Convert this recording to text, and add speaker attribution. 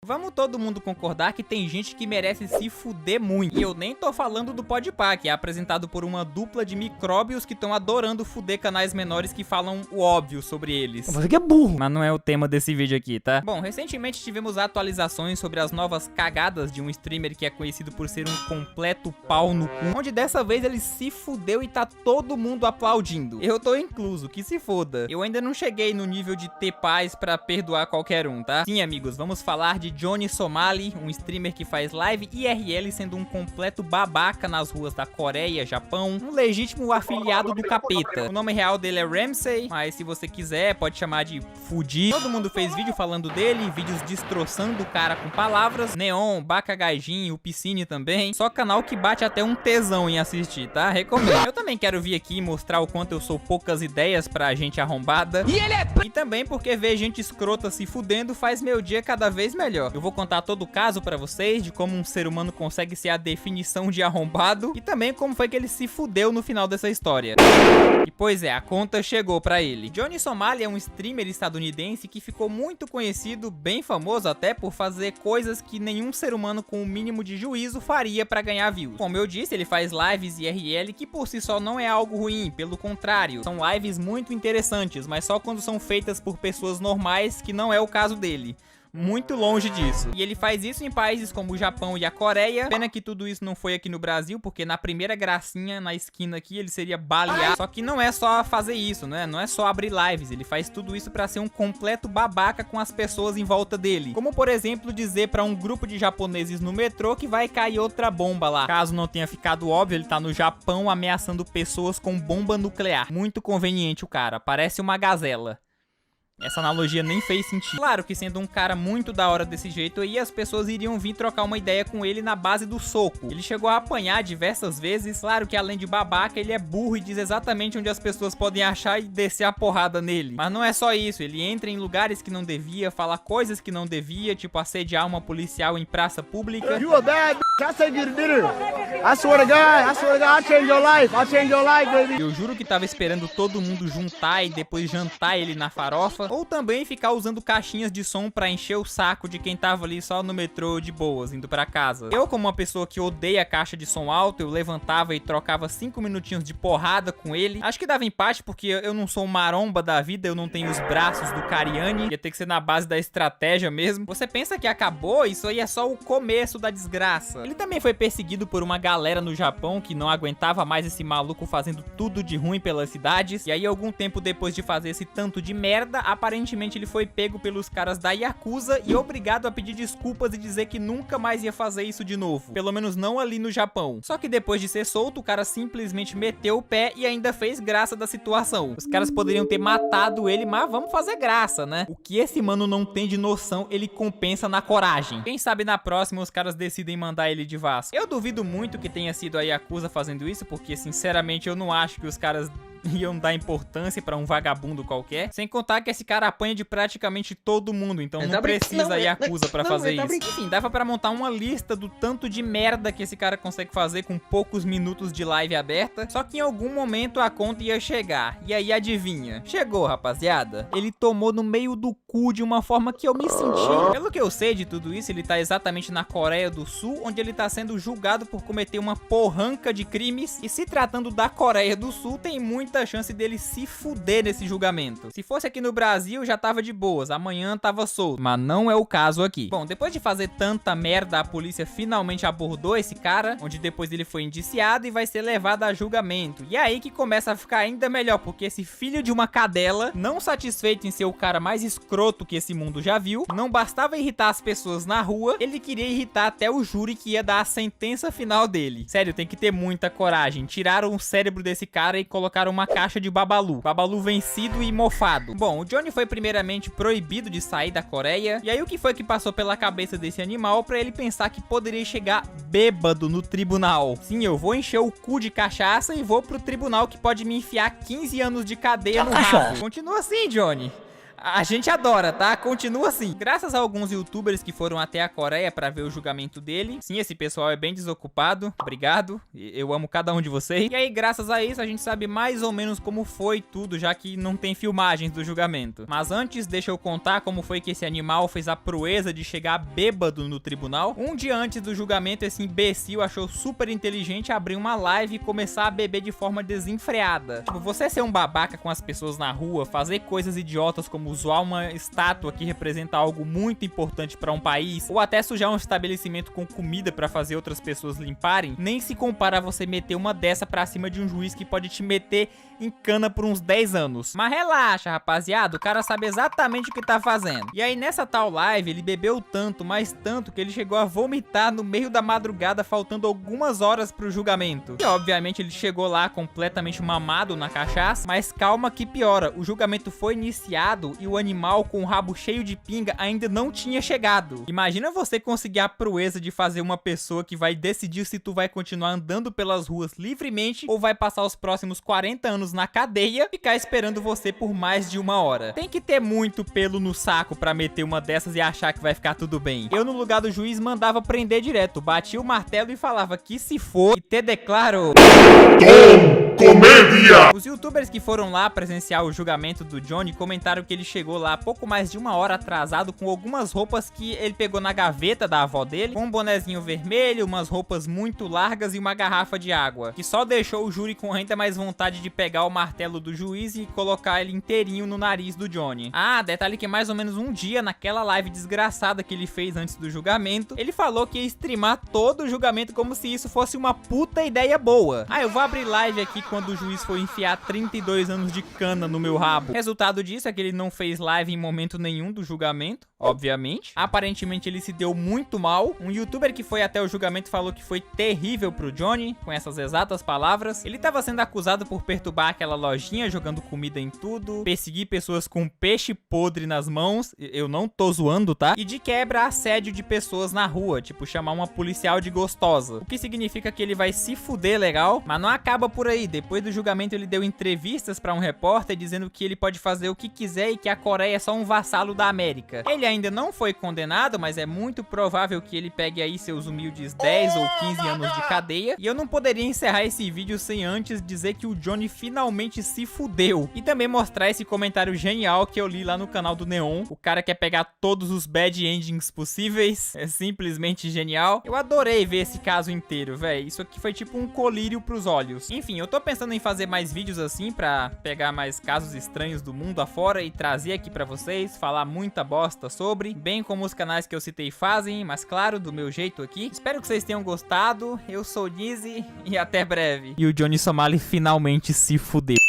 Speaker 1: Vamos todo mundo concordar que tem gente que merece se fuder muito. E eu nem tô falando do Podpah, que é apresentado por uma dupla de micróbios que estão adorando fuder canais menores que falam o óbvio sobre eles.
Speaker 2: Você que é burro.
Speaker 1: Mas não é o tema desse vídeo aqui, tá? Bom, recentemente tivemos atualizações sobre as novas cagadas de um streamer que é conhecido por ser um completo pau no cu, onde dessa vez ele se fudeu e tá todo mundo aplaudindo. Eu tô incluso, que se foda. Eu ainda não cheguei no nível de ter paz pra perdoar qualquer um, tá? Sim, amigos, vamos falar de Johnny Somali, um streamer que faz live IRL sendo um completo babaca nas ruas da Coreia, Japão, um legítimo afiliado do capeta. O nome real dele é Ramsey, mas se você quiser pode chamar de Fuji. Todo mundo fez vídeo falando dele, vídeos destroçando o cara com palavras. Neon, Baka Gaijin, o Piscine também. Só canal que bate até um tesão em assistir, tá? Recomendo. Eu também quero vir aqui mostrar o quanto eu sou poucas ideias pra gente arrombada. E também porque ver gente escrota se fudendo faz meu dia cada vez melhor. Eu vou contar todo o caso pra vocês de como um ser humano consegue ser a definição de arrombado e também como foi que ele se fudeu no final dessa história. E pois é, a conta chegou pra ele. Johnny Somali é um streamer estadunidense que ficou muito conhecido, bem famoso até, por fazer coisas que nenhum ser humano com o mínimo de juízo faria pra ganhar views. Como eu disse, ele faz lives IRL que por si só não é algo ruim, pelo contrário, são lives muito interessantes, mas só quando são feitas por pessoas normais, que não é o caso dele. Muito longe disso. E ele faz isso em países como o Japão e a Coreia. Pena que tudo isso não foi aqui no Brasil, porque na primeira gracinha na esquina aqui ele seria baleado. Só que não é só fazer isso, né? Não é só abrir lives. Ele faz tudo isso pra ser um completo babaca com as pessoas em volta dele. Como, por exemplo, dizer pra um grupo de japoneses no metrô que vai cair outra bomba lá. Caso não tenha ficado óbvio, ele tá no Japão ameaçando pessoas com bomba nuclear. Muito conveniente o cara. Parece uma gazela. Essa analogia nem fez sentido. Claro que sendo um cara muito da hora desse jeito aí, as pessoas iriam vir trocar uma ideia com ele na base do soco. Ele chegou a apanhar diversas vezes. Claro que além de babaca, ele é burro e diz exatamente onde as pessoas podem achar e descer a porrada nele. Mas não é só isso, ele entra em lugares que não devia, fala coisas que não devia, tipo assediar uma policial em praça pública.
Speaker 3: You a bad I said you to dinner. I swear to God, I'll change your life. I'll change your life, baby.
Speaker 1: Eu juro que tava esperando todo mundo juntar e depois jantar ele na farofa. Ou também ficar usando caixinhas de som pra encher o saco de quem tava ali só no metrô de boas, indo pra casa. Eu, como uma pessoa que odeia caixa de som alto, eu levantava e trocava 5 minutinhos de porrada com ele. Acho que dava empate porque eu não sou um maromba da vida, eu não tenho os braços do Cariani. Ia ter que ser na base da estratégia mesmo. Você pensa que acabou? Isso aí é só o começo da desgraça. Ele também foi perseguido por uma galera no Japão que não aguentava mais esse maluco fazendo tudo de ruim pelas cidades. E aí, algum tempo depois de fazer esse tanto de merda, aparentemente ele foi pego pelos caras da Yakuza e obrigado a pedir desculpas e dizer que nunca mais ia fazer isso de novo. Pelo menos não ali no Japão. Só que depois de ser solto, o cara simplesmente meteu o pé e ainda fez graça da situação. Os caras poderiam ter matado ele, mas vamos fazer graça, né? O que esse mano não tem de noção, ele compensa na coragem. Quem sabe na próxima os caras decidem mandar ele de Vasco. Eu duvido muito que tenha sido a Yakuza fazendo isso, porque sinceramente eu não acho que os caras iam dar importância pra um vagabundo qualquer. Sem contar que esse cara apanha de praticamente todo mundo, então não precisa a Yakuza pra fazer isso. Enfim, dava pra montar uma lista do tanto de merda que esse cara consegue fazer com poucos minutos de live aberta. Só que em algum momento a conta ia chegar. E aí adivinha? Chegou, rapaziada. Ele tomou no meio do cu de uma forma que eu me senti. Pelo que eu sei de tudo isso, ele tá exatamente na Coreia do Sul, onde ele tá sendo julgado por cometer uma porranca de crimes. E se tratando da Coreia do Sul, tem muita chance dele se fuder nesse julgamento. Se fosse aqui no Brasil, já tava de boas, amanhã tava solto, mas não é o caso aqui. Bom, depois de fazer tanta merda, a polícia finalmente abordou esse cara, onde depois ele foi indiciado e vai ser levado a julgamento. E é aí que começa a ficar ainda melhor, porque esse filho de uma cadela, não satisfeito em ser o cara mais escroto que esse mundo já viu, não bastava irritar as pessoas na rua, ele queria irritar até o júri que ia dar a sentença final dele. Sério, tem que ter muita coragem. Tiraram o cérebro desse cara e colocaram uma caixa de Babalu. Babalu vencido e mofado. Bom, o Johnny foi primeiramente proibido de sair da Coreia. E aí o que foi que passou pela cabeça desse animal pra ele pensar que poderia chegar bêbado no tribunal? Sim, eu vou encher o cu de cachaça e vou pro tribunal que pode me enfiar 15 anos de cadeia no rabo. Continua assim, Johnny. A gente adora, tá? Continua assim. Graças a alguns youtubers que foram até a Coreia pra ver o julgamento dele. Sim, esse pessoal é bem desocupado. Obrigado. Eu amo cada um de vocês. E aí, graças a isso, a gente sabe mais ou menos como foi tudo, já que não tem filmagens do julgamento. Mas antes, deixa eu contar como foi que esse animal fez a proeza de chegar bêbado no tribunal. Um dia antes do julgamento, esse imbecil achou super inteligente abrir uma live e começar a beber de forma desenfreada. Tipo, você ser um babaca com as pessoas na rua, fazer coisas idiotas como zoar uma estátua que representa algo muito importante pra um país, ou até sujar um estabelecimento com comida pra fazer outras pessoas limparem, nem se compara a você meter uma dessa pra cima de um juiz que pode te meter em cana por uns 10 anos. Mas relaxa, rapaziada, o cara sabe exatamente o que tá fazendo. E aí nessa tal live, ele bebeu tanto, mas tanto, que ele chegou a vomitar no meio da madrugada, faltando algumas horas pro julgamento. E obviamente ele chegou lá completamente mamado na cachaça, mas calma que piora, o julgamento foi iniciado e o animal com o rabo cheio de pinga ainda não tinha chegado. Imagina você conseguir a proeza de fazer uma pessoa que vai decidir se tu vai continuar andando pelas ruas livremente ou vai passar os próximos 40 anos na cadeia, ficar esperando você por mais de 1 hora. Tem que ter muito pelo no saco pra meter uma dessas e achar que vai ficar tudo bem. Eu, no lugar do juiz, mandava prender direto, batia o martelo e falava que se for, e te declaro... Comédia! Os youtubers que foram lá presenciar o julgamento do Johnny comentaram que ele chegou lá pouco mais de 1 hora atrasado com algumas roupas que ele pegou na gaveta da avó dele, com um bonezinho vermelho, umas roupas muito largas e uma garrafa de água, que só deixou o júri com ainda mais vontade de pegar o martelo do juiz e colocar ele inteirinho no nariz do Johnny. Ah, detalhe que mais ou menos um dia, naquela live desgraçada que ele fez antes do julgamento, ele falou que ia streamar todo o julgamento como se isso fosse uma puta ideia boa. Ah, eu vou abrir live aqui quando o juiz for enfiar 32 anos de cana no meu rabo. Resultado disso é que ele não fez live em momento nenhum do julgamento, obviamente. Aparentemente ele se deu muito mal. Um youtuber que foi até o julgamento falou que foi terrível pro Johnny, com essas exatas palavras. Ele tava sendo acusado por perturbar aquela lojinha, jogando comida em tudo, perseguir pessoas com peixe podre nas mãos, eu não tô zoando, tá? E de quebra, assédio de pessoas na rua, tipo chamar uma policial de gostosa. O que significa que ele vai se fuder legal, mas não acaba por aí. Depois do julgamento ele deu entrevistas pra um repórter dizendo que ele pode fazer o que quiser e que a Coreia é só um vassalo da América. Ele ainda não foi condenado, mas é muito provável que ele pegue aí seus humildes 10 ou 15 anos de cadeia. E eu não poderia encerrar esse vídeo sem antes dizer que o Johnny finalmente se fudeu. E também mostrar esse comentário genial que eu li lá no canal do Neon. O cara quer pegar todos os bad endings possíveis. É simplesmente genial. Eu adorei ver esse caso inteiro, velho. Isso aqui foi tipo um colírio pros olhos. Enfim, eu tô pensando em fazer mais vídeos assim pra pegar mais casos estranhos do mundo afora e trazer aqui pra vocês, falar muita bosta sobre, bem como os canais que eu citei fazem, mas claro, do meu jeito aqui. Espero que vocês tenham gostado. Eu sou o Nizzy e até breve. E o Johnny Somali finalmente se fudeu.